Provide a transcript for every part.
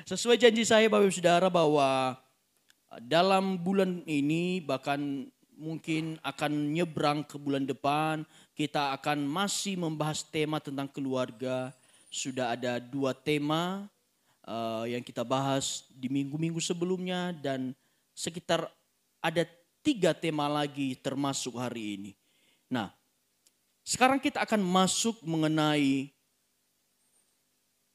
Sesuai janji saya Bapak Ibu Saudara bahwa dalam bulan ini bahkan mungkin akan nyebrang ke bulan depan, kita akan masih membahas tema tentang keluarga. Sudah ada 2 tema yang kita bahas di minggu-minggu sebelumnya dan sekitar ada 3 tema lagi termasuk hari ini. Nah, sekarang kita akan masuk mengenai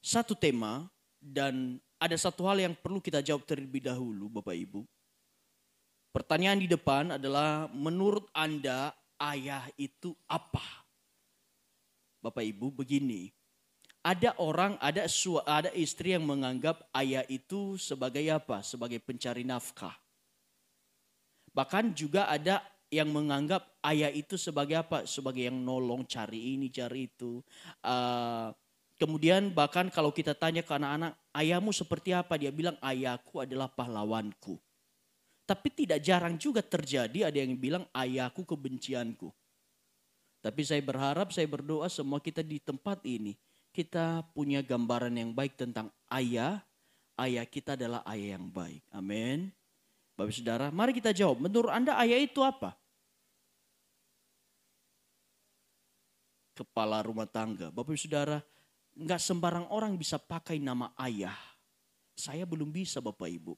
satu tema dan ada satu hal yang perlu kita jawab terlebih dahulu Bapak Ibu. Pertanyaan di depan adalah menurut Anda ayah itu apa? Bapak Ibu begini, ada istri yang menganggap ayah itu sebagai apa? Sebagai pencari nafkah. Bahkan juga ada yang menganggap ayah itu sebagai apa? Sebagai yang nolong cari ini cari itu. Kemudian bahkan kalau kita tanya ke anak-anak, ayahmu seperti apa? Dia bilang ayahku adalah pahlawanku. Tapi tidak jarang juga terjadi ada yang bilang ayahku kebencianku. Tapi saya berharap, saya berdoa semua kita di tempat ini. Kita punya gambaran yang baik tentang ayah. Ayah kita adalah ayah yang baik. Amin. Bapak Saudara, mari kita jawab. Menurut Anda ayah itu apa? Kepala rumah tangga. Bapak Saudara, enggak sembarang orang bisa pakai nama ayah. Saya belum bisa Bapak Ibu.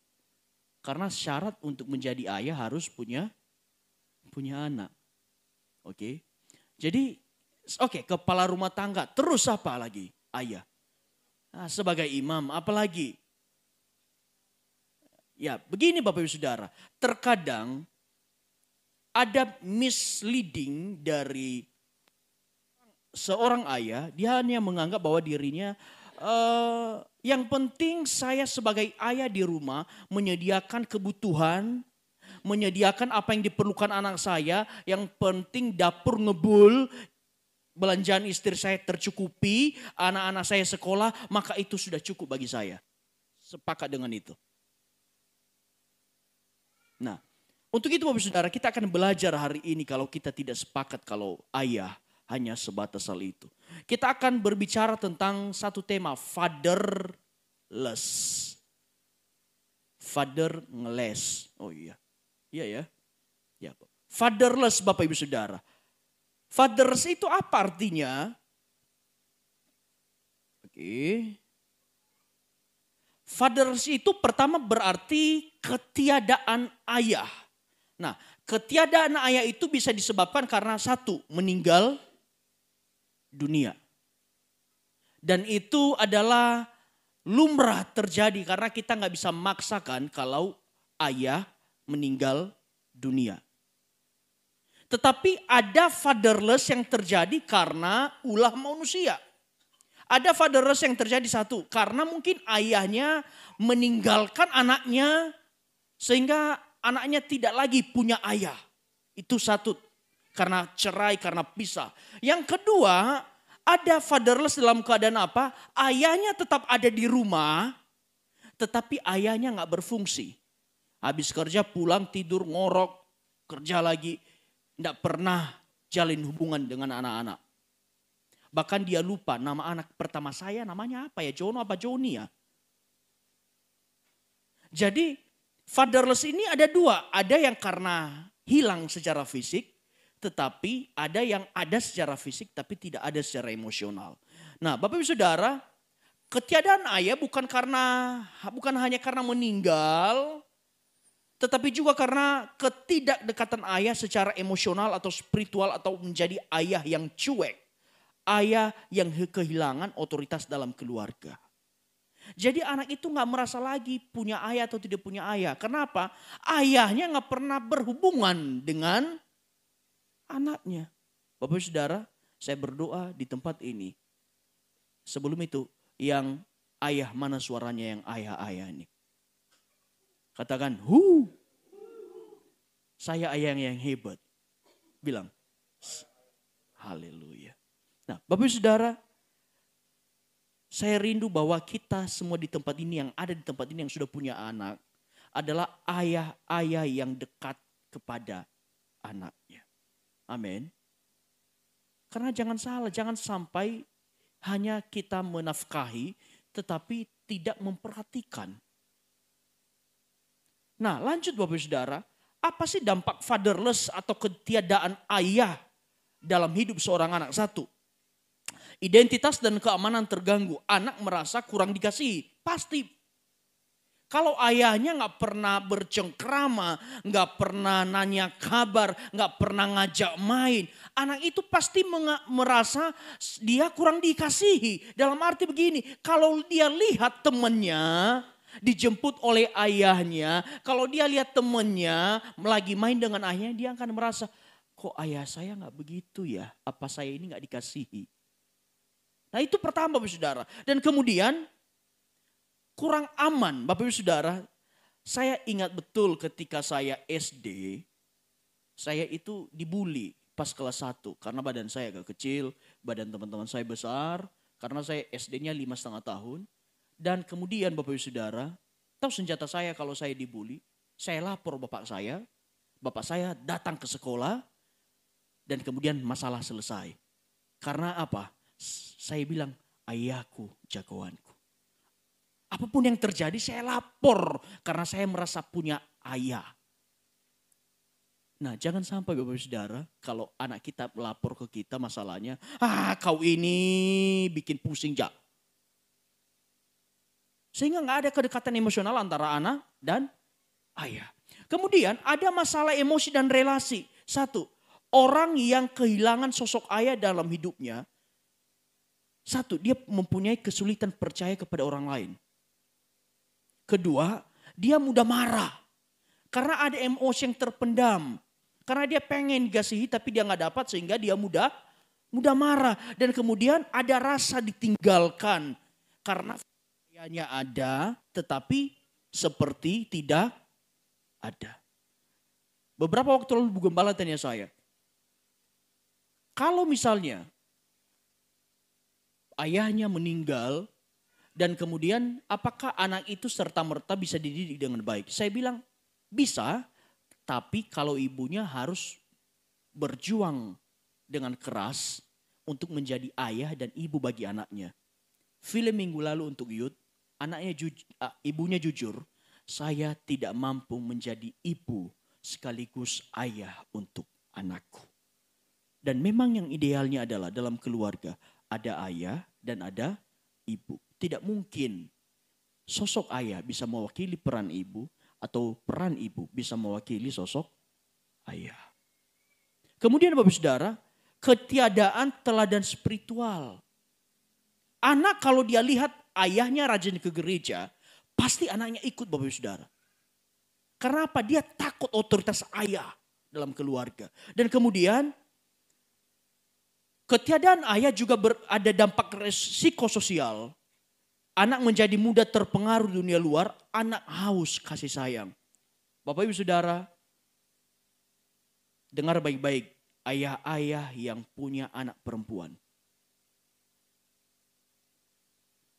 Karena syarat untuk menjadi ayah harus punya anak. Oke. Jadi, kepala rumah tangga. Terus apa lagi? Ayah. Nah, sebagai imam, apa lagi? Ya, begini Bapak Ibu Saudara. Terkadang ada misleading dari seorang ayah, dia hanya menganggap bahwa dirinya yang penting saya sebagai ayah di rumah menyediakan kebutuhan, menyediakan apa yang diperlukan anak saya, yang penting dapur ngebul, belanjaan istri saya tercukupi, anak-anak saya sekolah, maka itu sudah cukup bagi saya. Sepakat dengan itu. Nah, untuk itu Bapak Saudara kita akan belajar hari ini kalau kita tidak sepakat kalau ayah hanya sebatas hal itu. Kita akan berbicara tentang satu tema, fatherless. Fatherless. Oh iya. Iya ya. Ya. Fatherless Bapak Ibu Saudara. Fatherless itu apa artinya? Oke. Fatherless itu pertama berarti ketiadaan ayah. Nah, ketiadaan ayah itu bisa disebabkan karena satu, meninggal dunia. Dan itu adalah lumrah terjadi karena kita nggak bisa memaksakan kalau ayah meninggal dunia. Tetapi ada fatherless yang terjadi karena ulah manusia. Ada fatherless yang terjadi satu, karena mungkin ayahnya meninggalkan anaknya sehingga anaknya tidak lagi punya ayah. Itu satu. Karena cerai, karena pisah. Yang kedua, ada fatherless dalam keadaan apa? Ayahnya tetap ada di rumah, tetapi ayahnya gak berfungsi. Habis kerja pulang tidur ngorok, kerja lagi. Gak pernah jalin hubungan dengan anak-anak. Bahkan dia lupa nama anak pertama saya namanya apa ya? Jono apa Joni ya? Jadi fatherless ini ada 2. Ada yang karena hilang secara fisik. Tetapi ada yang ada secara fisik tapi tidak ada secara emosional. Nah Bapak Ibu Saudara, ketiadaan ayah bukan hanya karena meninggal. Tetapi juga karena ketidakdekatan ayah secara emosional atau spiritual atau menjadi ayah yang cuek. Ayah yang kehilangan otoritas dalam keluarga. Jadi anak itu gak merasa lagi punya ayah atau tidak punya ayah. Kenapa? Ayahnya gak pernah berhubungan dengan anaknya. Bapak Saudara, saya berdoa di tempat ini. Sebelum itu, yang ayah mana suaranya yang ayah-ayah ini? Katakan, saya ayah yang hebat. Bilang, haleluya. Nah, Bapak Saudara, saya rindu bahwa kita semua di tempat ini, yang ada di tempat ini yang sudah punya anak, adalah ayah-ayah yang dekat kepada anaknya. Amin. Karena jangan salah, jangan sampai hanya kita menafkahi, tetapi tidak memperhatikan. Nah, lanjut Bapak Ibu Saudara, apa sih dampak fatherless atau ketiadaan ayah dalam hidup seorang anak? Satu, identitas dan keamanan terganggu. Anak merasa kurang dikasihi. Pasti. Kalau ayahnya nggak pernah bercengkrama, nggak pernah nanya kabar, nggak pernah ngajak main, anak itu pasti merasa dia kurang dikasihi. Dalam arti begini, kalau dia lihat temannya dijemput oleh ayahnya, kalau dia lihat temannya lagi main dengan ayahnya, dia akan merasa, kok ayah saya nggak begitu ya? Apa saya ini nggak dikasihi? Nah itu pertama Bapak Saudara. Dan kemudian kurang aman Bapak Ibu Saudara. Saya ingat betul ketika saya SD, saya itu dibully pas kelas 1. Karena badan saya agak kecil, badan teman-teman saya besar. Karena saya SD-nya 5,5 tahun. Dan kemudian Bapak Ibu Saudara, tahu senjata saya kalau saya dibully? Saya lapor bapak saya datang ke sekolah, dan kemudian masalah selesai. Karena apa? Saya bilang, ayahku jagoanku. Apapun yang terjadi saya lapor karena saya merasa punya ayah. Nah jangan sampai Bapak Saudara kalau anak kita melapor ke kita masalahnya. Kau ini bikin pusing Jak. Sehingga gak ada kedekatan emosional antara anak dan ayah. Kemudian ada masalah emosi dan relasi. Satu, orang yang kehilangan sosok ayah dalam hidupnya. Satu, dia mempunyai kesulitan percaya kepada orang lain. Kedua, dia mudah marah. Karena ada emosi yang terpendam. Karena dia pengen dikasihi tapi dia gak dapat sehingga dia mudah marah. Dan kemudian ada rasa ditinggalkan. Karena ayahnya ada tetapi seperti tidak ada. Beberapa waktu lalu Bu Gembala tanya saya. Kalau misalnya ayahnya meninggal, dan kemudian apakah anak itu serta-merta bisa dididik dengan baik? Saya bilang bisa, tapi kalau ibunya harus berjuang dengan keras untuk menjadi ayah dan ibu bagi anaknya. Film minggu lalu untuk Youth, ibunya jujur, saya tidak mampu menjadi ibu sekaligus ayah untuk anakku. Dan memang yang idealnya adalah dalam keluarga ada ayah dan ada ibu. Tidak mungkin sosok ayah bisa mewakili peran ibu atau peran ibu bisa mewakili sosok ayah. Kemudian Bapak Saudara, ketiadaan teladan spiritual. Anak kalau dia lihat ayahnya rajin ke gereja, pasti anaknya ikut Bapak Saudara. Karena apa? Dia takut otoritas ayah dalam keluarga. Dan kemudian ketiadaan ayah juga ada dampak psikososial. Anak menjadi mudah terpengaruh dunia luar, anak haus kasih sayang. Bapak Ibu Saudara, dengar baik-baik, ayah-ayah yang punya anak perempuan.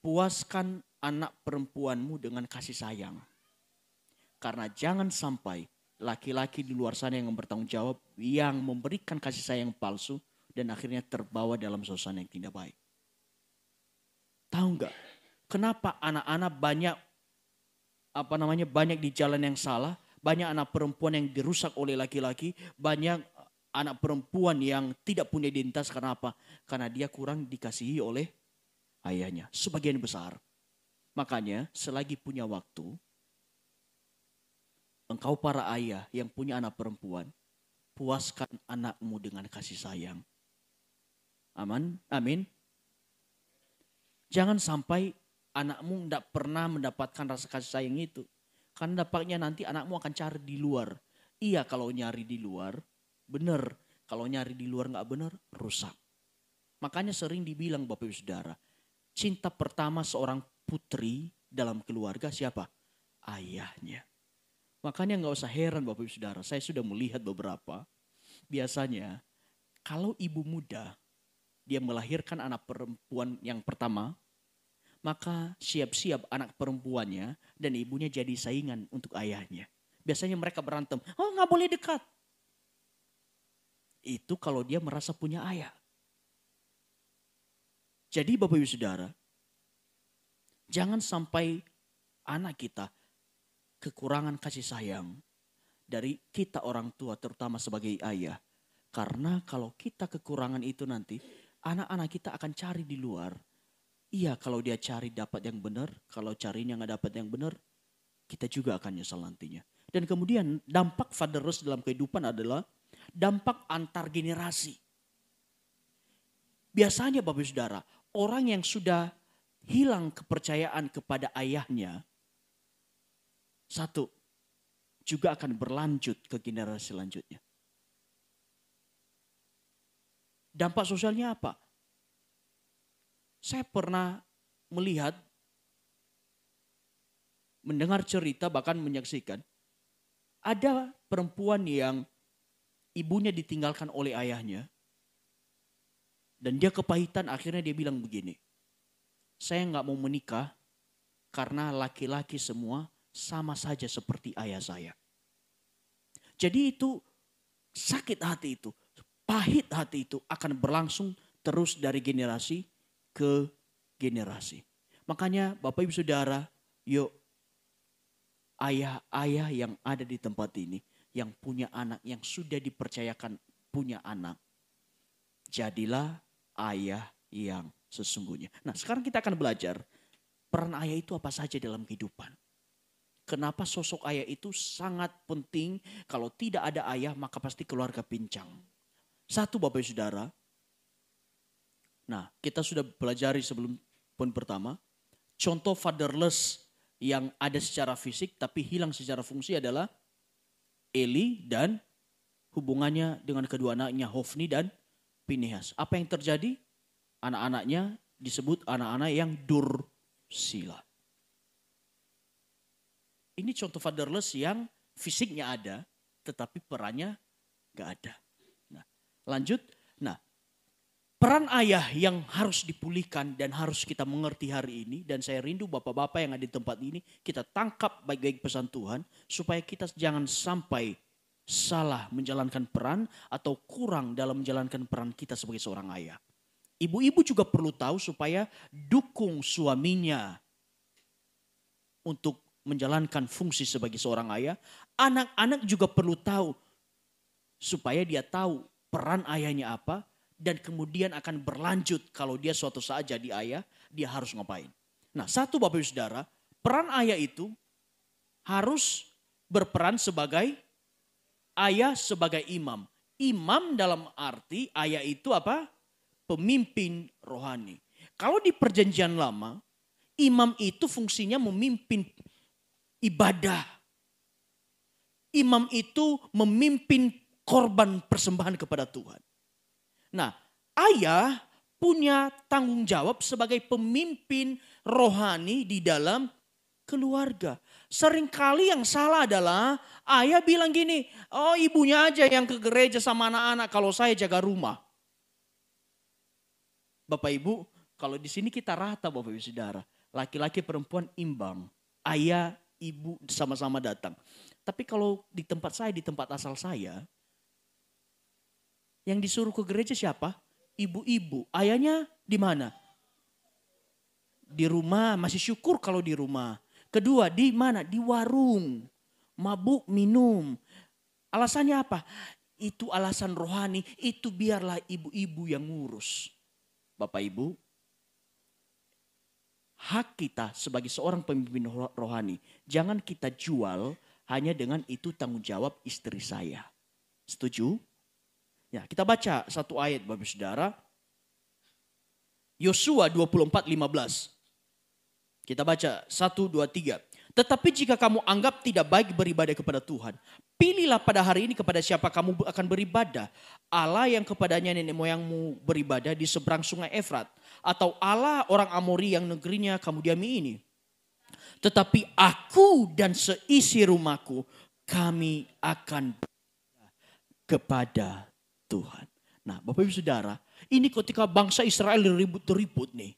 Puaskan anak perempuanmu dengan kasih sayang. Karena jangan sampai laki-laki di luar sana yang bertanggung jawab, yang memberikan kasih sayang palsu, dan akhirnya terbawa dalam suasana yang tidak baik. Tahu enggak? Kenapa anak-anak banyak di jalan yang salah, banyak anak perempuan yang dirusak oleh laki-laki, banyak anak perempuan yang tidak punya identitas. Karena apa? Karena dia kurang dikasihi oleh ayahnya, sebagian besar. Makanya selagi punya waktu, engkau para ayah yang punya anak perempuan, puaskan anakmu dengan kasih sayang. Amin. Jangan sampai anakmu tidak pernah mendapatkan rasa kasih sayang itu. Karena dampaknya nanti anakmu akan cari di luar. Iya kalau nyari di luar, benar. Kalau nyari di luar nggak benar, rusak. Makanya sering dibilang Bapak Ibu Saudara, cinta pertama seorang putri dalam keluarga siapa? Ayahnya. Makanya nggak usah heran Bapak Ibu Saudara, saya sudah melihat beberapa. Biasanya kalau ibu muda, dia melahirkan anak perempuan yang pertama, maka siap-siap anak perempuannya dan ibunya jadi saingan untuk ayahnya. Biasanya mereka berantem, nggak boleh dekat. Itu kalau dia merasa punya ayah. Jadi Bapak Ibu Saudara, Jangan sampai anak kita kekurangan kasih sayang dari kita orang tua, terutama sebagai ayah. Karena kalau kita kekurangan itu nanti, anak-anak kita akan cari di luar. Iya, kalau dia cari dapat yang benar, kalau carinya nggak dapat yang benar, kita juga akan nyesal nantinya. Dan kemudian dampak fatherless dalam kehidupan adalah dampak antar generasi. Biasanya Bapak Saudara, orang yang sudah hilang kepercayaan kepada ayahnya, satu, juga akan berlanjut ke generasi selanjutnya. Dampak sosialnya apa? Saya pernah melihat, mendengar cerita, bahkan menyaksikan, ada perempuan yang ibunya ditinggalkan oleh ayahnya. Dan dia kepahitan, akhirnya dia bilang begini, saya nggak mau menikah karena laki-laki semua sama saja seperti ayah saya. Jadi itu sakit hati itu, pahit hati itu akan berlangsung terus dari generasi ke generasi. Makanya Bapak Ibu Saudara, yuk ayah-ayah yang ada di tempat ini, yang punya anak, yang sudah dipercayakan punya anak, jadilah ayah yang sesungguhnya. Nah, sekarang kita akan belajar peran ayah itu apa saja dalam kehidupan. Kenapa sosok ayah itu sangat penting. Kalau tidak ada ayah maka pasti keluarga pincang. Satu Bapak Ibu Saudara. Nah, kita sudah pelajari sebelum poin pertama. Contoh fatherless yang ada secara fisik tapi hilang secara fungsi adalah Eli dan hubungannya dengan kedua anaknya Hofni dan Pinehas. Apa yang terjadi? Anak-anaknya disebut anak-anak yang dursila. Ini contoh fatherless yang fisiknya ada, tetapi perannya gak ada. Nah, lanjut. Nah, peran ayah yang harus dipulihkan dan harus kita mengerti hari ini. Dan saya rindu bapak-bapak yang ada di tempat ini, kita tangkap baik-baik pesan Tuhan. Supaya kita jangan sampai salah menjalankan peran atau kurang dalam menjalankan peran kita sebagai seorang ayah. Ibu-ibu juga perlu tahu supaya dukung suaminya untuk menjalankan fungsi sebagai seorang ayah. Anak-anak juga perlu tahu supaya dia tahu peran ayahnya apa dan kemudian akan berlanjut kalau dia suatu saat jadi ayah, dia harus ngapain. Nah, satu Bapak Ibu Saudara, peran ayah itu harus berperan sebagai ayah, sebagai imam. Imam dalam arti ayah itu apa? Pemimpin rohani. Kalau di perjanjian lama, imam itu fungsinya memimpin ibadah. Imam itu memimpin korban persembahan kepada Tuhan. Nah, ayah punya tanggung jawab sebagai pemimpin rohani di dalam keluarga. Seringkali yang salah adalah ayah bilang gini, oh ibunya aja yang ke gereja sama anak-anak, kalau saya jaga rumah. Bapak Ibu, kalau di sini kita rata Bapak Ibu Saudara. Laki-laki perempuan imbang. Ayah, ibu sama-sama datang. Tapi kalau di tempat saya, di tempat asal saya, yang disuruh ke gereja siapa? Ibu-ibu. Ayahnya di mana? Di rumah, masih syukur kalau di rumah. Kedua, di mana? Di warung. Mabuk, minum. Alasannya apa? Itu alasan rohani, itu biarlah ibu-ibu yang ngurus. Bapak Ibu, hak kita sebagai seorang pemimpin rohani, jangan kita jual hanya dengan itu tanggung jawab istri saya. Setuju? Ya, kita baca satu ayat Bapak Saudara. Yosua 24:15. Kita baca 1, 2, 3. Tetapi jika kamu anggap tidak baik beribadah kepada Tuhan, pilihlah pada hari ini kepada siapa kamu akan beribadah. Allah yang kepadanya nenek moyangmu beribadah di seberang sungai Efrat. Atau Allah orang Amori yang negerinya kamu diami ini. Tetapi aku dan seisi rumahku, kami akan beribadah kepada Tuhan. Nah Bapak Ibu Saudara, ini ketika bangsa Israel ribut-ribut nih.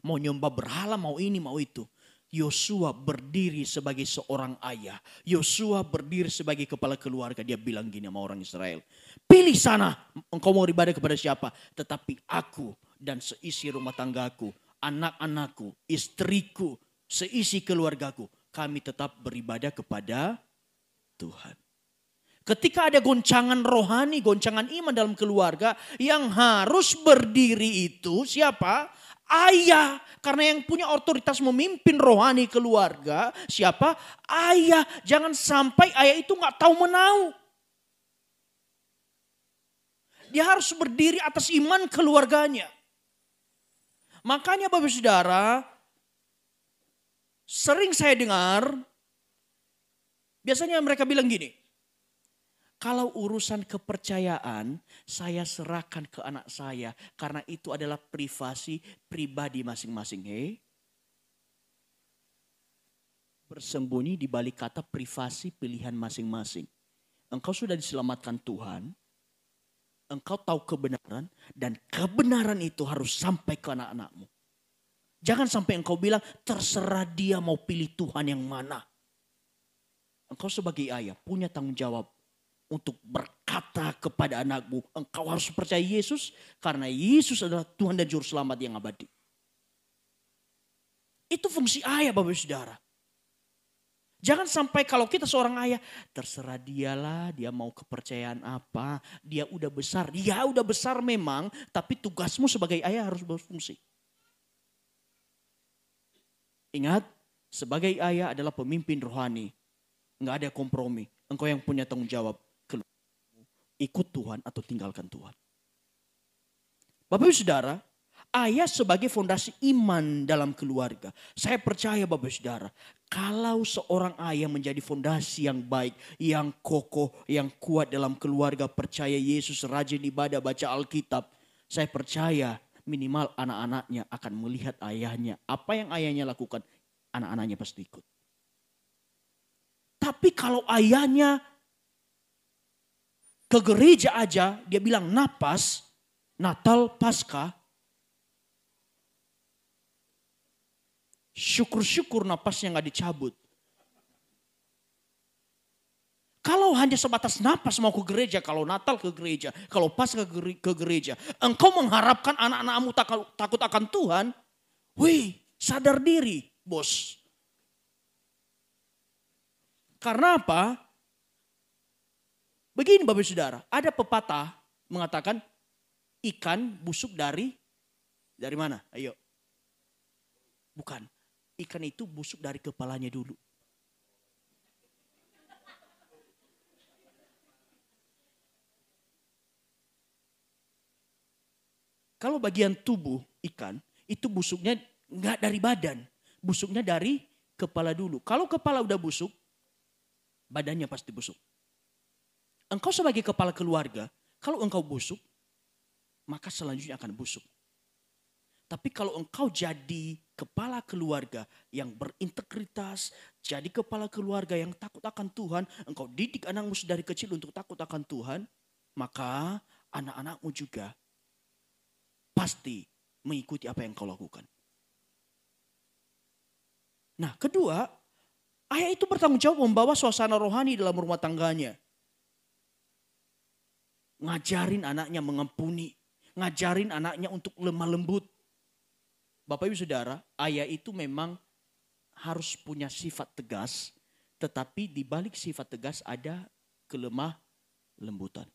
Mau nyembah berhala, mau ini, mau itu. Yosua berdiri sebagai seorang ayah. Yosua berdiri sebagai kepala keluarga. Dia bilang gini sama orang Israel. Pilih sana engkau mau beribadah kepada siapa. Tetapi aku dan seisi rumah tanggaku anak-anakku, istriku, seisi keluargaku, kami tetap beribadah kepada Tuhan. Ketika ada goncangan rohani, goncangan iman dalam keluarga, yang harus berdiri itu siapa? Ayah. Karena yang punya otoritas memimpin rohani keluarga, siapa? Ayah. Jangan sampai ayah itu gak tahu menau. Dia harus berdiri atas iman keluarganya. Makanya Bapak Saudara, sering saya dengar, biasanya mereka bilang gini, kalau urusan kepercayaan, saya serahkan ke anak saya. Karena itu adalah privasi pribadi masing-masing. Bersembunyi di balik kata privasi pilihan masing-masing. Engkau sudah diselamatkan Tuhan. Engkau tahu kebenaran. Dan kebenaran itu harus sampai ke anak-anakmu. Jangan sampai engkau bilang terserah dia mau pilih Tuhan yang mana. Engkau sebagai ayah punya tanggung jawab untuk berkata kepada anakmu, engkau harus percaya Yesus karena Yesus adalah Tuhan dan Juru Selamat yang abadi. Itu fungsi ayah Bapak Saudara. Jangan sampai kalau kita seorang ayah, terserah dialah, dia mau kepercayaan apa, dia udah besar. Dia udah besar memang, tapi tugasmu sebagai ayah harus berfungsi. Ingat, sebagai ayah adalah pemimpin rohani. Nggak ada kompromi. Engkau yang punya tanggung jawab. Ikut Tuhan atau tinggalkan Tuhan. Bapak Ibu Saudara, ayah sebagai fondasi iman dalam keluarga. Saya percaya Bapak Ibu Saudara, kalau seorang ayah menjadi fondasi yang baik, yang kokoh, yang kuat dalam keluarga, percaya Yesus, rajin ibadah, baca Alkitab. Saya percaya minimal anak-anaknya akan melihat ayahnya. Apa yang ayahnya lakukan, anak-anaknya pasti ikut. Tapi kalau ayahnya ke gereja aja, dia bilang napas, Natal, Paskah. Syukur-syukur napasnya gak dicabut. Kalau hanya sebatas napas mau ke gereja, kalau Natal ke gereja, kalau Paskah ke gereja. Engkau mengharapkan anak-anakmu takut akan Tuhan. Wih, sadar diri bos. Karena apa? Begini Bapak Saudara, ada pepatah mengatakan ikan busuk dari mana? Ayo. Bukan, ikan itu busuk dari kepalanya dulu. Kalau bagian tubuh ikan, itu busuknya enggak dari badan. Busuknya dari kepala dulu. Kalau kepala udah busuk, badannya pasti busuk. Engkau sebagai kepala keluarga, kalau engkau busuk, maka selanjutnya akan busuk. Tapi kalau engkau jadi kepala keluarga yang berintegritas, jadi kepala keluarga yang takut akan Tuhan, engkau didik anakmu dari kecil untuk takut akan Tuhan, maka anak-anakmu juga pasti mengikuti apa yang kau lakukan. Nah, kedua, ayah itu bertanggung jawab membawa suasana rohani dalam rumah tangganya. Ngajarin anaknya mengampuni. Ngajarin anaknya untuk lemah lembut. Bapak Ibu Saudara, ayah itu memang harus punya sifat tegas. Tetapi di balik sifat tegas ada kelemah lembutan.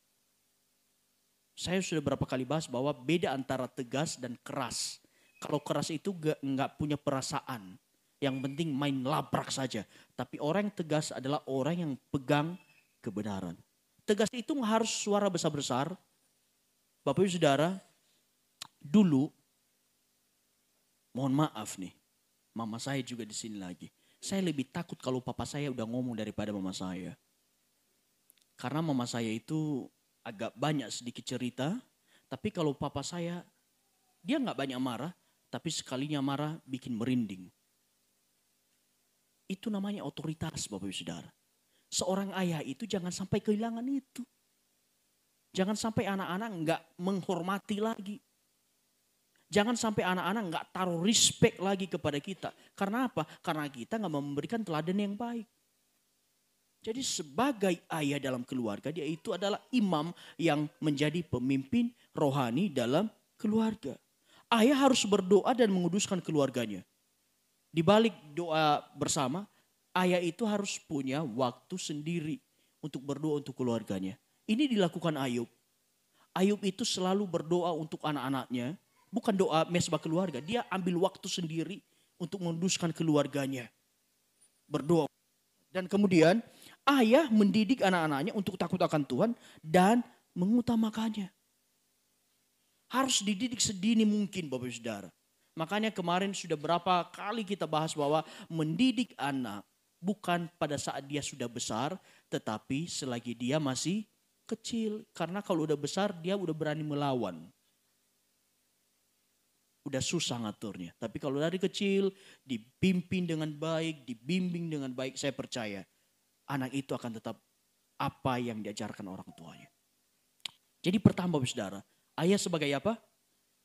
Saya sudah berapa kali bahas bahwa beda antara tegas dan keras. Kalau keras itu nggak punya perasaan. Yang penting main labrak saja. Tapi orang yang tegas adalah orang yang pegang kebenaran. Tegas itu harus suara besar-besar. Bapak Ibu Saudara, dulu, mohon maaf nih, mama saya juga di sini lagi. Saya lebih takut kalau papa saya udah ngomong daripada mama saya. Karena mama saya itu agak banyak sedikit cerita, tapi kalau papa saya, dia nggak banyak marah, tapi sekalinya marah bikin merinding. Itu namanya otoritas Bapak Ibu Saudara. Seorang ayah itu jangan sampai kehilangan itu. Jangan sampai anak-anak nggak menghormati lagi. Jangan sampai anak-anak nggak taruh respect lagi kepada kita. Karena apa? Karena kita nggak memberikan teladan yang baik. Jadi sebagai ayah dalam keluarga, dia itu adalah imam yang menjadi pemimpin rohani dalam keluarga. ayah harus berdoa dan menguduskan keluarganya. Di balik doa bersama, ayah itu harus punya waktu sendiri untuk berdoa untuk keluarganya. Ini dilakukan Ayub. Ayub itu selalu berdoa untuk anak-anaknya. Bukan doa mesbah keluarga. Dia ambil waktu sendiri untuk menguduskan keluarganya. Berdoa. Dan kemudian ayah mendidik anak-anaknya untuk takut akan Tuhan dan mengutamakannya. Harus dididik sedini mungkin Bapak Ibu Saudara. Makanya kemarin sudah berapa kali kita bahas bahwa mendidik anak bukan pada saat dia sudah besar, tetapi selagi dia masih kecil. Karena kalau udah besar dia udah berani melawan. Udah susah ngaturnya. Tapi kalau dari kecil dipimpin dengan baik, dibimbing dengan baik, saya percaya anak itu akan tetap apa yang diajarkan orang tuanya. Jadi pertama Bapak Saudara, ayah sebagai apa?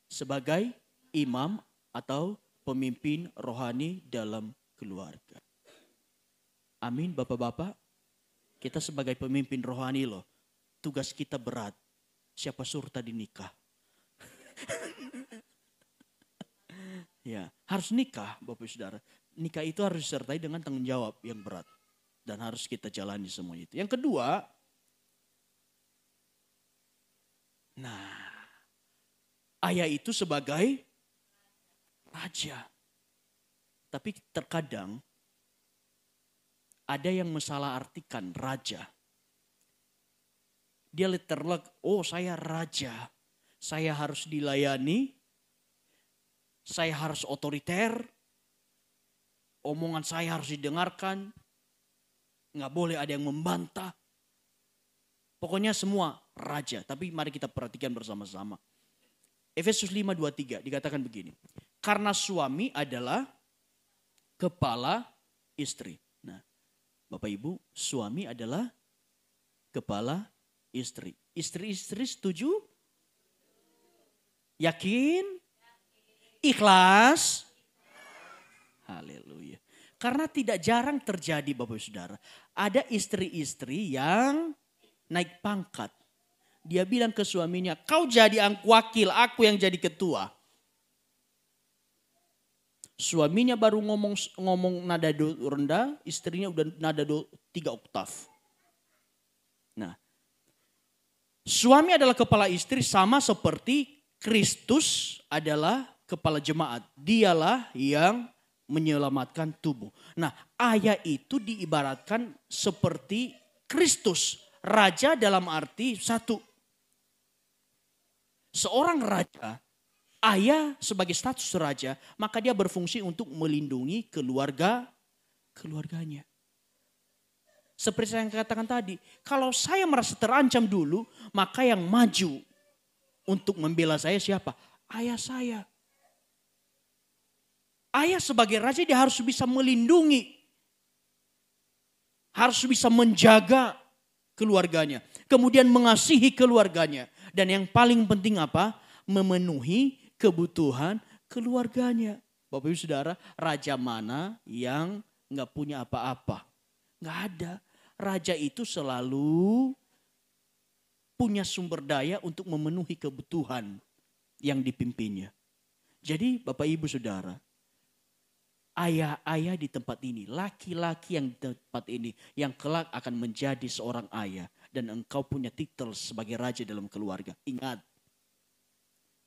Sebagai imam atau pemimpin rohani dalam keluarga. Amin Bapak-bapak. Kita sebagai pemimpin rohani loh. Tugas kita berat. Siapa suruh tadi nikah? Ya, harus nikah Bapak Saudara. Nikah itu harus disertai dengan tanggung jawab yang berat. Dan harus kita jalani semua itu. Yang kedua, ayah itu sebagai raja. Tapi terkadang ada yang salah artikan raja. Dia literally, saya raja. Saya harus dilayani. Saya harus otoriter. Omongan saya harus didengarkan. Nggak boleh ada yang membantah. Pokoknya semua raja. Tapi mari kita perhatikan bersama-sama. Efesus 5:23 dikatakan begini. Karena suami adalah kepala istri. Nah, Bapak Ibu, suami adalah kepala istri. Istri-istri setuju? Yakin? Ikhlas? Haleluya. Karena tidak jarang terjadi Bapak Saudara. Ada istri-istri yang naik pangkat. Dia bilang ke suaminya, kau jadi wakil, aku yang jadi ketua. Suaminya baru ngomong nada do rendah, istrinya udah nada do 3 oktav. Nah, suami adalah kepala istri sama seperti Kristus adalah kepala jemaat. Dialah yang menyelamatkan tubuh. Nah, ayah itu diibaratkan seperti Kristus. Raja dalam arti satu. Seorang raja, ayah sebagai status raja, maka dia berfungsi untuk melindungi keluarganya. Seperti saya katakan tadi, kalau saya merasa terancam dulu, maka yang maju untuk membela saya siapa? Ayah saya. Ayah sebagai raja dia harus bisa melindungi. Harus bisa menjaga keluarganya. Kemudian mengasihi keluarganya. Dan yang paling penting apa? Memenuhi kebutuhan keluarganya. Bapak Ibu Saudara, raja mana yang gak punya apa-apa? Gak ada. Raja itu selalu punya sumber daya untuk memenuhi kebutuhan yang dipimpinnya. Jadi Bapak Ibu Saudara, ayah-ayah di tempat ini, laki-laki yang di tempat ini, yang kelak akan menjadi seorang ayah. Dan engkau punya titel sebagai raja dalam keluarga. Ingat,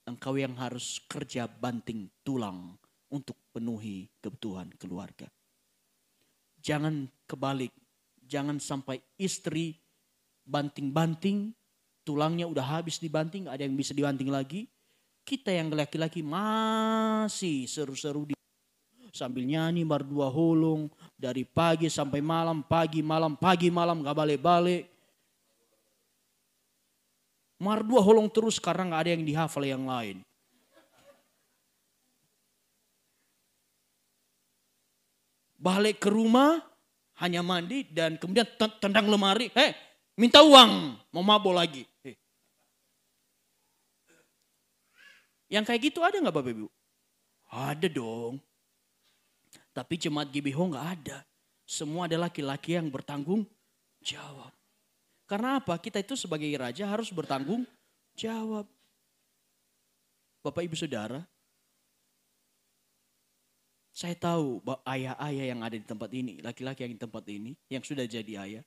engkau yang harus kerja banting tulang untuk penuhi kebutuhan keluarga. Jangan kebalik, jangan sampai istri banting-banting, tulangnya udah habis dibanting, ada yang bisa dibanting lagi. Kita yang laki-laki masih seru-seru sambil nyanyi mardua holong dari pagi sampai malam, pagi malam gak balik-balik. Mardua holong terus karena gak ada yang dihafal yang lain. Balik ke rumah hanya mandi dan kemudian tendang lemari. Minta uang, mau mabok lagi. Yang kayak gitu ada gak Bapak Ibu? Ada dong. Tapi jemaat GBH gak ada. Semua ada laki-laki yang bertanggung jawab. Karena apa? Kita itu sebagai raja harus bertanggung jawab. Bapak Ibu Saudara, Saya tahu bahwa ayah-ayah yang ada di tempat ini, laki-laki yang di tempat ini, yang sudah jadi ayah,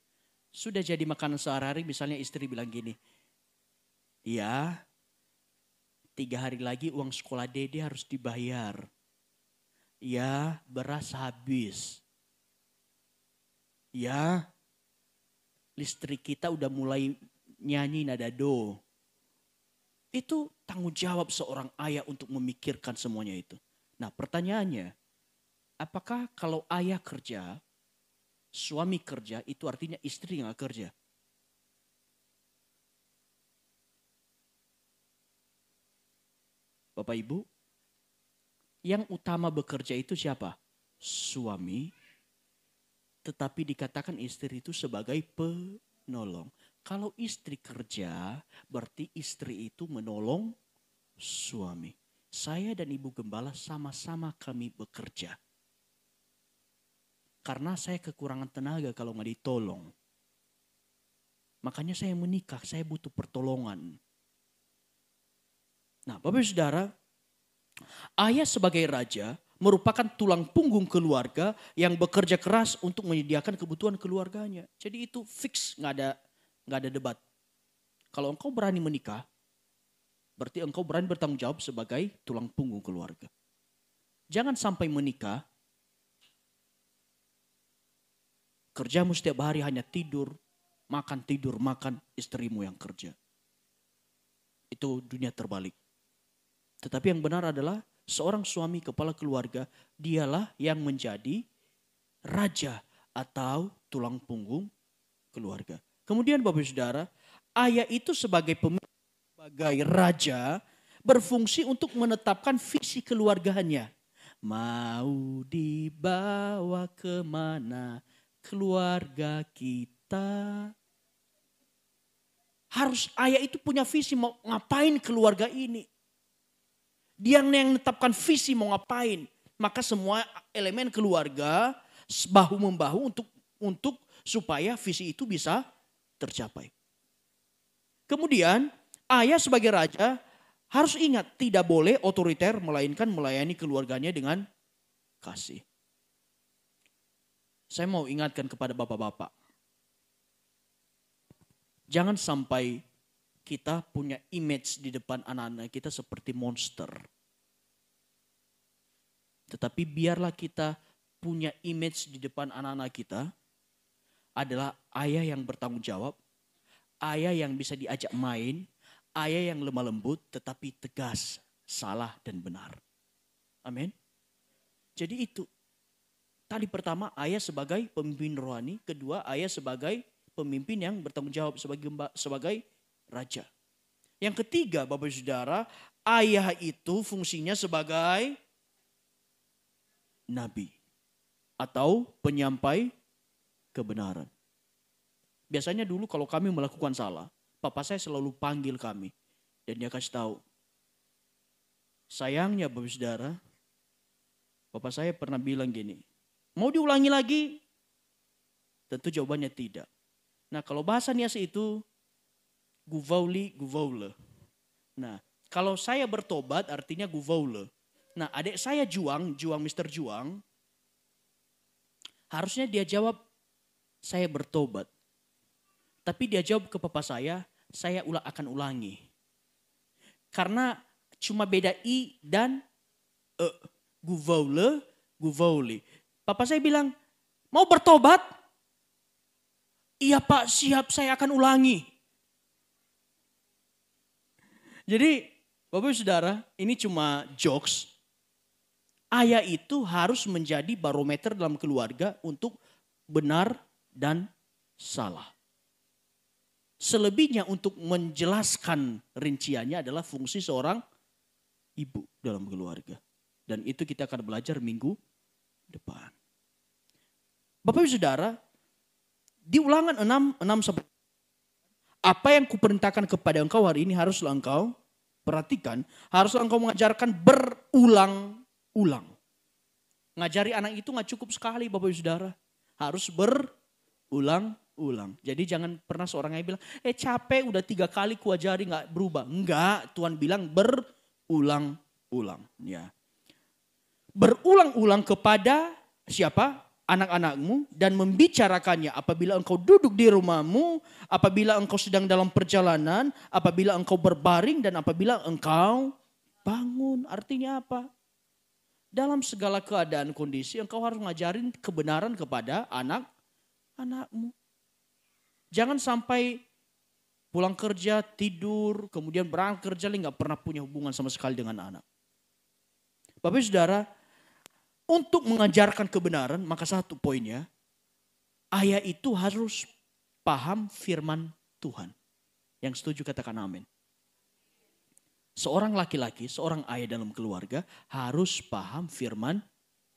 sudah jadi makanan sehari-hari. Misalnya istri bilang gini, ya 3 hari lagi uang sekolah Dede harus dibayar. Ya beras habis. Ya listrik kita udah mulai nyanyi nada do. Itu tanggung jawab seorang ayah untuk memikirkan semuanya itu. Nah pertanyaannya, apakah kalau ayah kerja, suami kerja, itu artinya istri nggak kerja? Bapak Ibu, yang utama bekerja itu siapa? Suami, tetapi dikatakan istri itu sebagai penolong. Kalau istri kerja, berarti istri itu menolong suami. Saya dan Ibu Gembala sama-sama kami bekerja. Karena saya kekurangan tenaga kalau nggak ditolong. Makanya saya menikah, saya butuh pertolongan. Nah Bapak Saudara, ayah sebagai raja merupakan tulang punggung keluarga yang bekerja keras untuk menyediakan kebutuhan keluarganya. Jadi itu fix, nggak ada debat. Kalau engkau berani menikah, berarti engkau berani bertanggung jawab sebagai tulang punggung keluarga. Jangan sampai menikah, kerjamu setiap hari hanya tidur, makan, istrimu yang kerja. Itu dunia terbalik. Tetapi yang benar adalah seorang suami kepala keluarga, dialah yang menjadi raja atau tulang punggung keluarga. Kemudian Bapak Saudara, ayah itu sebagai pemimpin, sebagai raja, berfungsi untuk menetapkan visi keluarganya. Mau dibawa kemana keluarga kita? Harus ayah itu punya visi, mau ngapain keluarga ini. Dia yang menetapkan visi mau ngapain. Maka semua elemen keluarga bahu-membahu untuk supaya visi itu bisa tercapai. Kemudian ayah sebagai raja harus ingat tidak boleh otoriter, melainkan melayani keluarganya dengan kasih. Saya mau ingatkan kepada bapak-bapak. Jangan sampai kita punya image di depan anak-anak kita seperti monster. Tetapi biarlah kita punya image di depan anak-anak kita adalah ayah yang bertanggung jawab, ayah yang bisa diajak main, ayah yang lemah lembut tetapi tegas, salah dan benar. Amin. Jadi itu. Tadi pertama ayah sebagai pemimpin rohani, kedua ayah sebagai pemimpin yang bertanggung jawab sebagai raja. Yang ketiga Bapak Saudara, ayah itu fungsinya sebagai nabi atau penyampai kebenaran. Biasanya dulu kalau kami melakukan salah, papa saya selalu panggil kami dan dia kasih tahu. Sayangnya Bapak Saudara, papa saya pernah bilang gini, mau diulangi lagi? Tentu jawabannya tidak. Nah kalau bahasa Nias itu guvaule. Nah kalau saya bertobat artinya guvaule. Nah adik saya Juang Mr. Juang, harusnya dia jawab saya bertobat. Tapi dia jawab ke papa saya akan ulangi. Karena cuma beda i dan guvaule. Papa saya bilang, mau bertobat? Iya pak, siap, saya akan ulangi. Jadi Bapak Saudara, ini cuma jokes. Ayah itu harus menjadi barometer dalam keluarga untuk benar dan salah. Selebihnya untuk menjelaskan rinciannya adalah fungsi seorang ibu dalam keluarga. Dan itu kita akan belajar minggu depan. Bapak Ibu Saudara, di Ulangan 6 sampai apa yang kuperintahkan kepada engkau hari ini haruslah engkau perhatikan, haruslah engkau mengajarkan berulang-ulang. Ngajari anak itu gak cukup sekali Bapak Ibu Saudara. Harus berulang-ulang. Jadi jangan pernah seorang yang bilang, capek udah 3 kali kuajari gak berubah. Enggak, Tuhan bilang berulang-ulang. Ya. berulang-ulang kepada siapa? Anak-anakmu dan membicarakannya apabila engkau duduk di rumahmu, apabila engkau sedang dalam perjalanan, apabila engkau berbaring dan apabila engkau bangun. Artinya apa? Dalam segala keadaan kondisi engkau harus ngajarin kebenaran kepada anak-anakmu. Jangan sampai pulang kerja, tidur, kemudian berangkat kerja, nggak pernah punya hubungan sama sekali dengan anak. Bapak Ibu Saudara, untuk mengajarkan kebenaran, maka satu poinnya, ayah itu harus paham firman Tuhan. Yang setuju katakan amin. Seorang laki-laki, seorang ayah dalam keluarga harus paham firman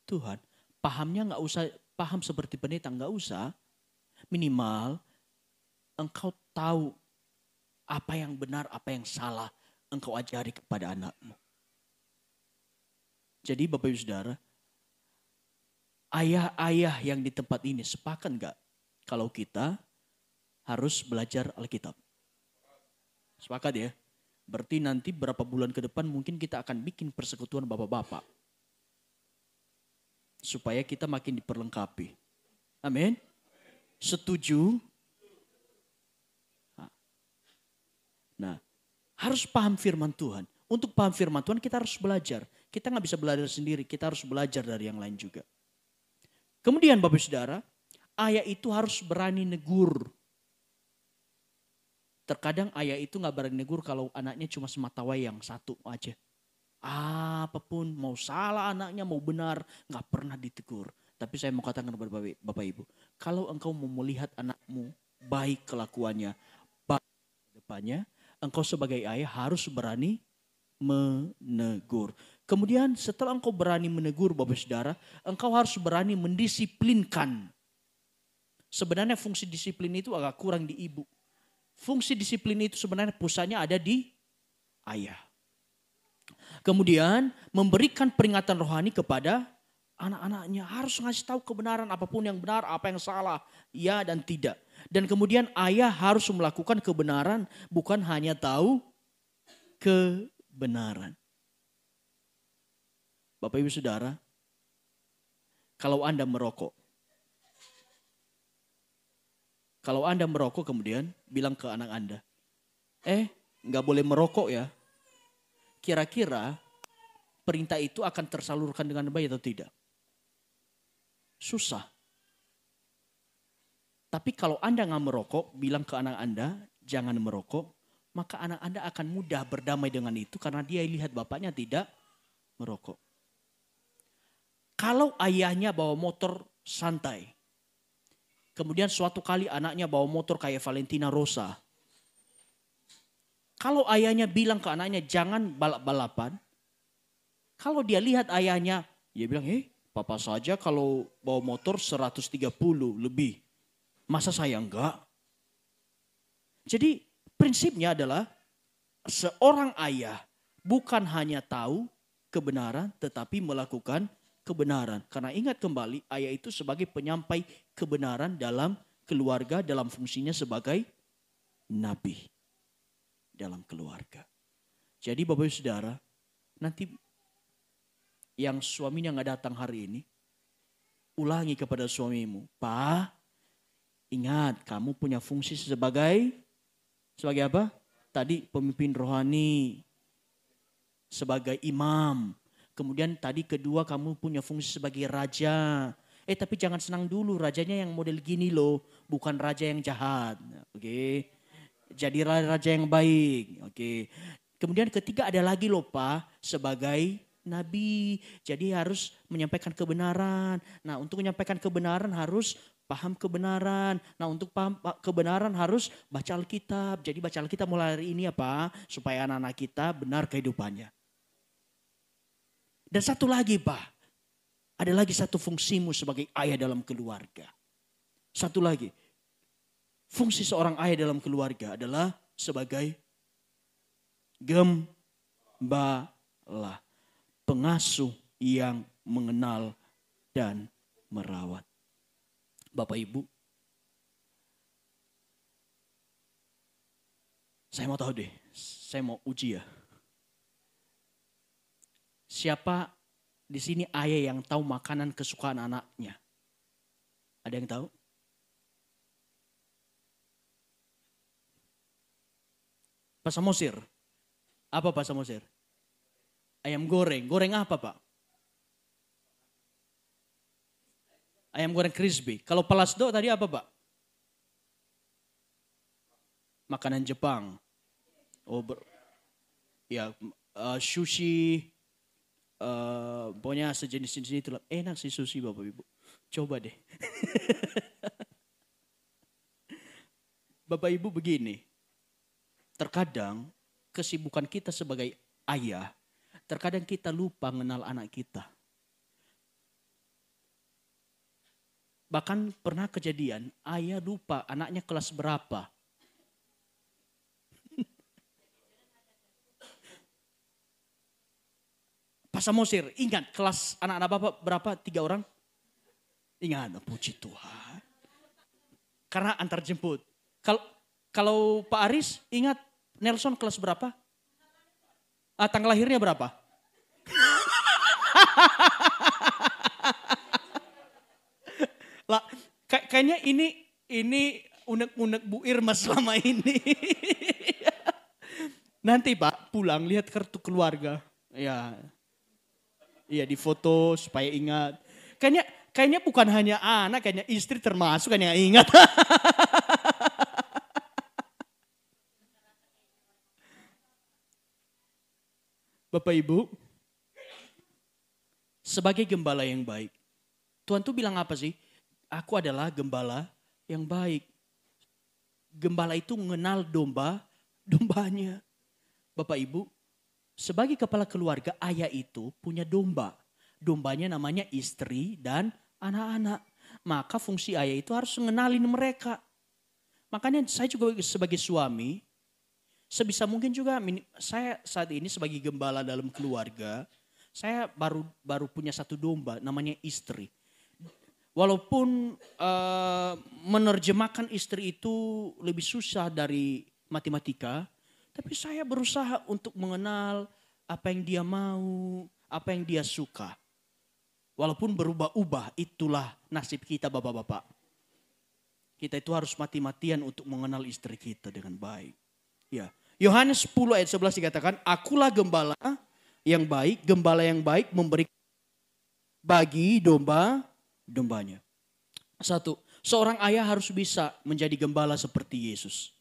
Tuhan. Pahamnya nggak usah paham seperti pendeta, nggak usah. Minimal engkau tahu apa yang benar, apa yang salah, engkau ajari kepada anakmu. Jadi Bapak Ibu Saudara, ayah-ayah yang di tempat ini sepakat nggak kalau kita harus belajar Alkitab? Sepakat ya? Berarti nanti berapa bulan ke depan mungkin kita akan bikin persekutuan bapak-bapak. Supaya kita makin diperlengkapi. Amin. Setuju? Nah, harus paham firman Tuhan. Untuk paham firman Tuhan kita harus belajar. Kita nggak bisa belajar sendiri, kita harus belajar dari yang lain juga. Kemudian Bapak Saudara, ayah itu harus berani negur. Terkadang ayah itu gak berani negur kalau anaknya cuma semata wayang satu aja. Apapun, mau salah anaknya, mau benar, gak pernah ditegur. Tapi saya mau katakan kepada Bapak Ibu, kalau engkau mau melihat anakmu baik kelakuannya, baik depannya, engkau sebagai ayah harus berani menegur. Kemudian setelah engkau berani menegur Bapak Saudara, engkau harus berani mendisiplinkan. Sebenarnya fungsi disiplin itu agak kurang di ibu. Fungsi disiplin itu sebenarnya pusatnya ada di ayah. Kemudian memberikan peringatan rohani kepada anak-anaknya. Harus ngasih tahu kebenaran, apapun yang benar, apa yang salah, ya dan tidak. Dan kemudian ayah harus melakukan kebenaran, bukan hanya tahu kebenaran. Bapak Ibu Saudara, kalau Anda merokok, kemudian bilang ke anak Anda, nggak boleh merokok ya. Kira-kira perintah itu akan tersalurkan dengan baik atau tidak? Susah. Tapi kalau Anda nggak merokok, bilang ke anak Anda, jangan merokok, maka anak Anda akan mudah berdamai dengan itu karena dia lihat bapaknya tidak merokok. Kalau ayahnya bawa motor santai, kemudian suatu kali anaknya bawa motor kayak Valentina Rosa. Kalau ayahnya bilang ke anaknya jangan balap-balapan. Kalau dia lihat ayahnya, dia bilang, papa saja kalau bawa motor 130 lebih. Masa saya enggak? Jadi prinsipnya adalah seorang ayah bukan hanya tahu kebenaran tetapi melakukan kebenaran. Karena ingat kembali ayah itu sebagai penyampai kebenaran dalam keluarga, dalam fungsinya sebagai nabi dalam keluarga. Jadi Bapak Ibu Saudara, nanti yang suaminya gak datang hari ini, ulangi kepada suamimu, Pak, ingat kamu punya fungsi sebagai apa? Tadi pemimpin rohani, sebagai imam. Kemudian tadi kedua kamu punya fungsi sebagai raja. Tapi jangan senang dulu, rajanya yang model gini loh, bukan raja yang jahat. Oke. Jadi raja yang baik. Oke. Kemudian ketiga ada lagi loh Pak, sebagai nabi. Jadi harus menyampaikan kebenaran. Nah, untuk menyampaikan kebenaran harus paham kebenaran. Nah, untuk paham kebenaran harus baca Alkitab. Jadi baca Alkitab mulai hari ini apa? Supaya anak-anak kita benar kehidupannya. Dan satu lagi Pak, ada lagi satu fungsimu sebagai ayah dalam keluarga. Satu lagi, fungsi seorang ayah dalam keluarga adalah sebagai gembala, pengasuh yang mengenal dan merawat. Bapak Ibu, saya mau tahu saya mau uji ya. Siapa Di sini ayah yang tahu makanan kesukaan anaknya. Ada yang tahu? Pak Samosir. Apa Pak Samosir? Ayam goreng. Goreng apa Pak? Ayam goreng crispy. Kalau Palasdo tadi apa Pak? Makanan Jepang. Oh, ya sushi. Pokoknya sejenis-jenis itu. Enak sih sushi Bapak Ibu. Coba deh. Bapak Ibu begini. Terkadang kesibukan kita sebagai ayah, terkadang kita lupa mengenal anak kita. Bahkan pernah kejadian, ayah lupa anaknya kelas berapa. Pak Samosir, ingat kelas anak-anak Bapak berapa? 3 orang? Ingat, puji Tuhan. Karena antar jemput. Kalau Pak Aris, ingat Nelson kelas berapa? Tanggal lahirnya berapa? Lah, kayaknya ini unek-unek Bu Irma selama ini. Nanti Pak pulang lihat kartu keluarga. Ya, iya di foto supaya ingat. Kayaknya bukan hanya anak, kayaknya istri termasuk kan yang ingat. Bapak Ibu, sebagai gembala yang baik, Tuhan tuh bilang apa sih? Aku adalah gembala yang baik. Gembala itu mengenal dombanya. Bapak Ibu, sebagai kepala keluarga, ayah itu punya domba. Dombanya namanya istri dan anak-anak. Maka fungsi ayah itu harus mengenalin mereka. Makanya saya juga sebagai suami, sebisa mungkin juga saya saat ini sebagai gembala dalam keluarga, saya baru punya satu domba namanya istri. Walaupun menerjemahkan istri itu lebih susah dari matematika, tapi saya berusaha untuk mengenal apa yang dia mau, apa yang dia suka. Walaupun berubah-ubah, itulah nasib kita bapak-bapak. Kita itu harus mati-matian untuk mengenal istri kita dengan baik. Ya, Yohanes 10 ayat 11 dikatakan, akulah gembala yang baik memberi bagi dombanya. Satu, seorang ayah harus bisa menjadi gembala seperti Yesus.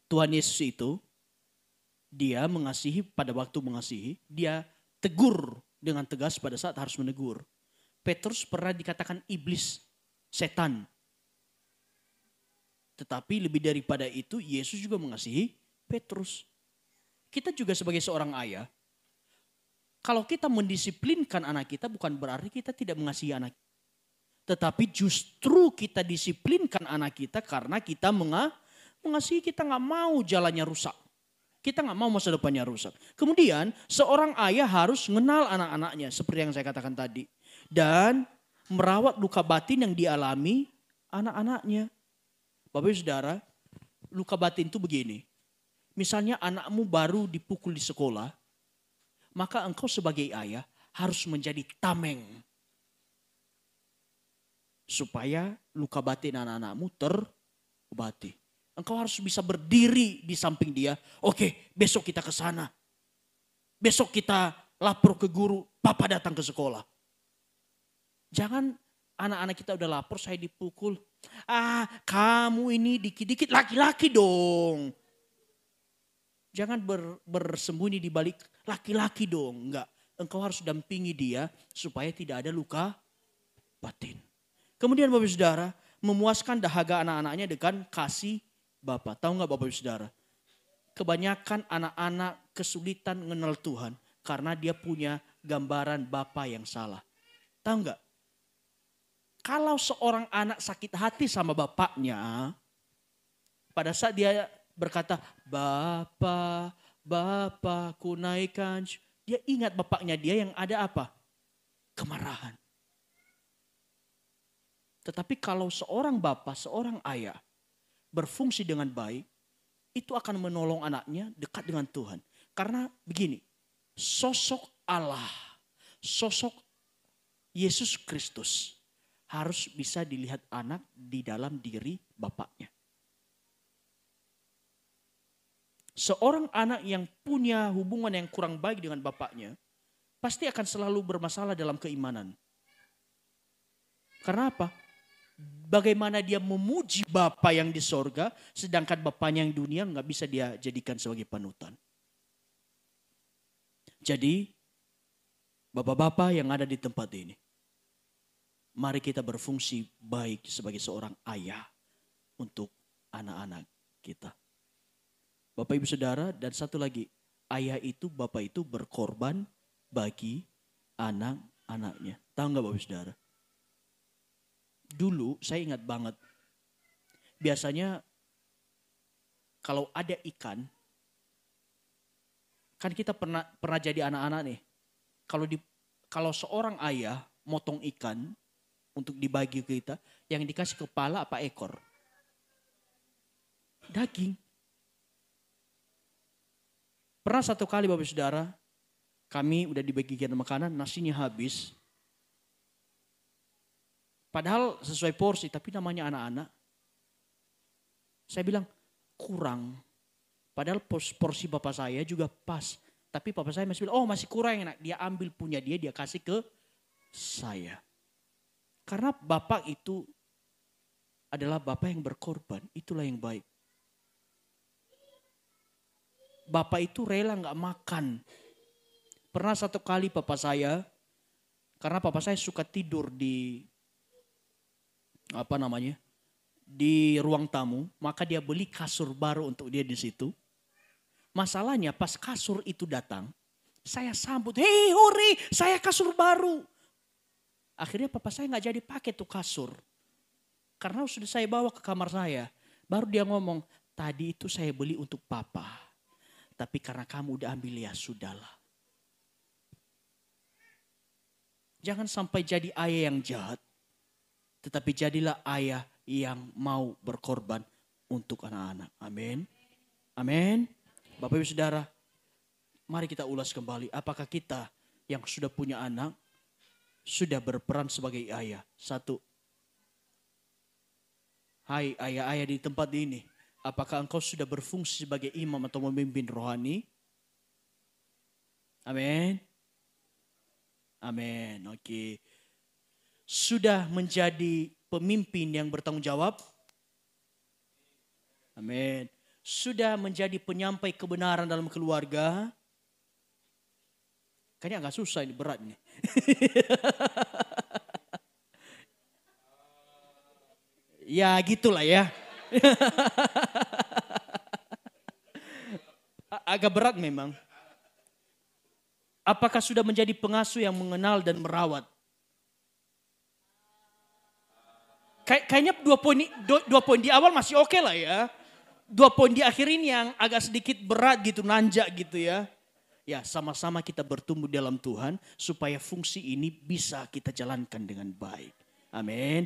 Tuhan Yesus itu, dia mengasihi pada waktu mengasihi, dia tegur dengan tegas pada saat harus menegur. Petrus pernah dikatakan iblis, setan. Tetapi lebih daripada itu, Yesus juga mengasihi Petrus. Kita juga sebagai seorang ayah, kalau kita mendisiplinkan anak kita bukan berarti kita tidak mengasihi anak kita. Tetapi justru kita disiplinkan anak kita karena kita mengasihi, kita nggak mau jalannya rusak. Kita nggak mau masa depannya rusak. Kemudian seorang ayah harus mengenal anak-anaknya seperti yang saya katakan tadi. Dan merawat luka batin yang dialami anak-anaknya. Bapak Ibu Saudara, luka batin itu begini. Misalnya anakmu baru dipukul di sekolah, maka engkau sebagai ayah harus menjadi tameng. Supaya luka batin anak-anakmu terobati. Engkau harus bisa berdiri di samping dia. Oke, besok kita ke sana. Besok kita lapor ke guru, papa datang ke sekolah. Jangan anak-anak kita udah lapor, saya dipukul. Kamu ini dikit-dikit laki-laki dong. Jangan bersembunyi di balik laki-laki dong. Enggak, engkau harus dampingi dia supaya tidak ada luka batin. Kemudian Bapak Saudara, memuaskan dahaga anak-anaknya dengan kasih Bapak. Tahu enggak Bapak Saudara? Kebanyakan anak-anak kesulitan mengenal Tuhan karena dia punya gambaran Bapa yang salah. Tahu enggak? Kalau seorang anak sakit hati sama bapaknya, pada saat dia berkata, Bapa, ku naikkan. Dia ingat bapaknya dia yang ada apa? Kemarahan. Tetapi kalau seorang bapak, seorang ayah berfungsi dengan baik, itu akan menolong anaknya dekat dengan Tuhan. Karena begini, sosok Allah, sosok Yesus Kristus harus bisa dilihat anak di dalam diri bapaknya. Seorang anak yang punya hubungan yang kurang baik dengan bapaknya, pasti akan selalu bermasalah dalam keimanan. Karena apa? Bagaimana dia memuji Bapa yang di sorga, sedangkan Bapaknya yang dunia nggak bisa dia jadikan sebagai panutan. Jadi, Bapak-bapak yang ada di tempat ini, mari kita berfungsi baik sebagai seorang ayah untuk anak-anak kita. Bapak Ibu Saudara, dan satu lagi, ayah itu, Bapak itu berkorban bagi anak-anaknya. Tahu nggak Bapak Ibu Saudara? Dulu saya ingat banget, biasanya kalau ada ikan, kan kita pernah jadi anak-anak nih. Kalau seorang ayah motong ikan untuk dibagi ke kita, yang dikasih kepala apa ekor? Daging. Pernah satu kali Bapak Saudara, kami udah dibagikan makanan, nasinya habis. Padahal sesuai porsi, tapi namanya anak-anak. Saya bilang, kurang. Padahal porsi bapak saya juga pas. Tapi bapak saya masih bilang, oh masih kurang enak. Dia ambil punya dia kasih ke saya. Karena bapak itu adalah bapak yang berkorban. Itulah yang baik. Bapak itu rela gak makan. Pernah satu kali bapak saya, karena bapak saya suka tidur di di ruang tamu, maka dia beli kasur baru untuk dia di situ. Masalahnya pas kasur itu datang, saya sambut, hei hore, saya kasur baru. Akhirnya papa saya nggak jadi pakai tuh kasur, karena sudah saya bawa ke kamar saya. Baru dia ngomong, tadi itu saya beli untuk papa, tapi karena kamu udah ambil ya sudahlah. Jangan sampai jadi ayah yang jahat. Tetapi jadilah ayah yang mau berkorban untuk anak-anak. Amin. Amin. Bapak Ibu Saudara, mari kita ulas kembali. Apakah kita yang sudah punya anak, sudah berperan sebagai ayah? Satu. Hai ayah-ayah di tempat ini. Apakah engkau sudah berfungsi sebagai imam atau memimpin rohani? Amin. Amin. Oke. Sudah menjadi pemimpin yang bertanggung jawab? Amin. Sudah menjadi penyampai kebenaran dalam keluarga? Kayaknya agak susah ini, berat nih. Ya gitulah ya. Agak berat memang. Apakah sudah menjadi pengasuh yang mengenal dan merawat? Kayaknya dua poin di awal masih oke lah ya. 2 poin di akhir ini yang agak sedikit berat gitu, nanjak gitu ya. Ya sama-sama kita bertumbuh dalam Tuhan supaya fungsi ini bisa kita jalankan dengan baik. Amin.